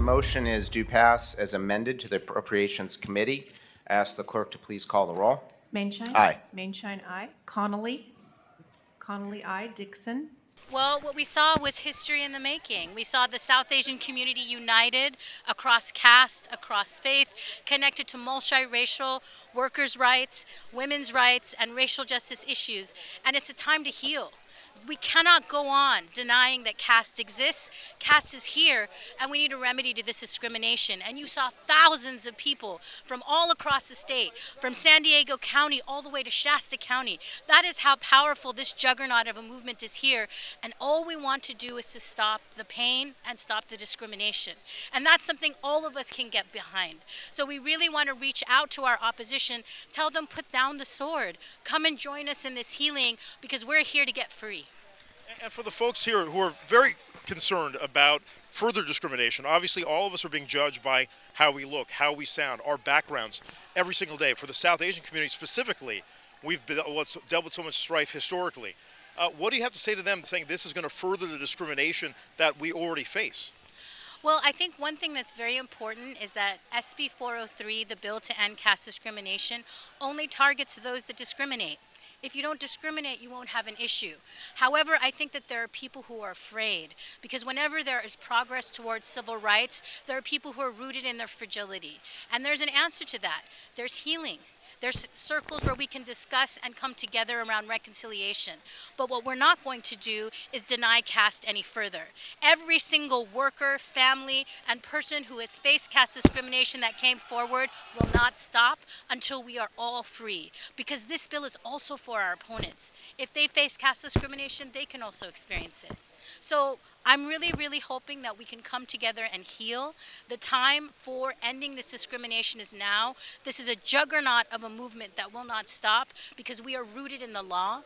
motion is do pass as amended to the Appropriations Committee. I ask the clerk to please call the roll. Mainshine? Aye. Mainshine, aye. Connolly? Connolly, aye. Dixon? Well, what we saw was history in the making. We saw the South Asian community united across caste, across faith, connected to multiracial workers' rights, women's rights, and racial justice issues. And it's a time to heal. We cannot go on denying that caste exists. Caste is here, and we need a remedy to this discrimination. And you saw thousands of people from all across the state, from San Diego County all the way to Shasta County. That is how powerful this juggernaut of a movement is here. And all we want to do is to stop the pain and stop the discrimination. And that's something all of us can get behind. So we really want to reach out to our opposition, tell them put down the sword, come and join us in this healing, because we're here to get free. And for the folks here who are very concerned about further discrimination, obviously all of us are being judged by how we look, how we sound, our backgrounds every single day. For the South Asian community specifically, we've dealt with so much strife historically. What do you have to say to them saying this is going to further the discrimination that we already face? Well, I think one thing that's very important is that SB 403, the bill to end caste discrimination, only targets those that discriminate. If you don't discriminate, you won't have an issue. However, I think that there are people who are afraid, because whenever there is progress towards civil rights, there are people who are rooted in their fragility. And there's an answer to that. There's healing. There's circles where we can discuss and come together around reconciliation. But what we're not going to do is deny caste any further. Every single worker, family, and person who has faced caste discrimination that came forward will not stop until we are all free. Because this bill is also for our opponents. If they face caste discrimination, they can also experience it. So I'm really, really hoping that we can come together and heal. The time for ending this discrimination is now. This is a juggernaut of a movement that will not stop, because we are rooted in the law,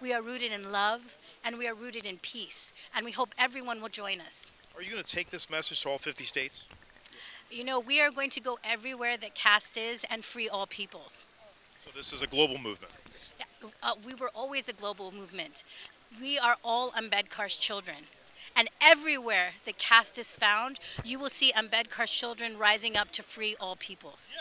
we are rooted in love, and we are rooted in peace. And we hope everyone will join us. Are you going to take this message to all 50 states? You know, we are going to go everywhere that caste is and free all peoples. So this is a global movement. We were always a global movement. We are all Ambedkar's children. And everywhere the caste is found, you will see Ambedkar's children rising up to free all peoples.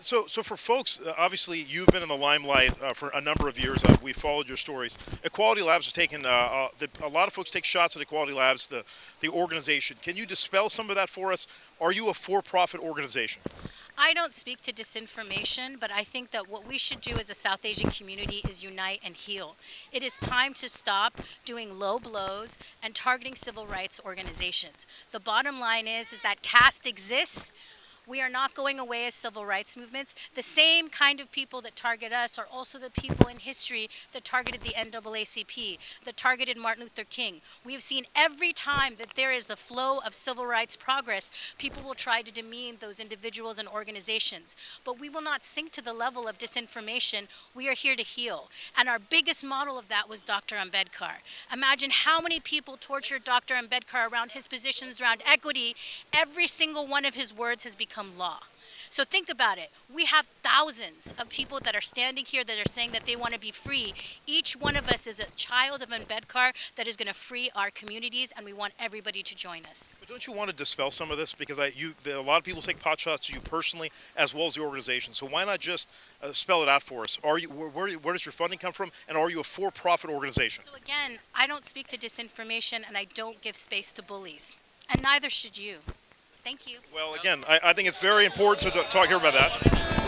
So for folks, obviously you've been in the limelight for a number of years. We've followed your stories. Equality Labs has taken, a lot of folks take shots at Equality Labs, the organization. Can you dispel some of that for us? Are you a for-profit organization? I don't speak to disinformation, but I think that what we should do as a South Asian community is unite and heal. It is time to stop doing low blows and targeting civil rights organizations. The bottom line is that caste exists. We are not going away as civil rights movements. The same kind of people that target us are also the people in history that targeted the NAACP, that targeted Martin Luther King. We have seen every time that there is the flow of civil rights progress, people will try to demean those individuals and organizations. But we will not sink to the level of disinformation. We are here to heal. And our biggest model of that was Dr. Ambedkar. Imagine how many people tortured Dr. Ambedkar around his positions around equity. Every single one of his words has become law. So think about it. We have thousands of people that are standing here that are saying that they want to be free. Each one of us is a child of Ambedkar that is going to free our communities, and we want everybody to join us. But don't you want to dispel some of this? Because a lot of people take pot shots to you personally as well as the organization. So why not just spell it out for us? Where does your funding come from, and are you a for-profit organization? So again, I don't speak to disinformation, and I don't give space to bullies. And neither should you. Thank you. Well, again, I think it's very important to talk here about that.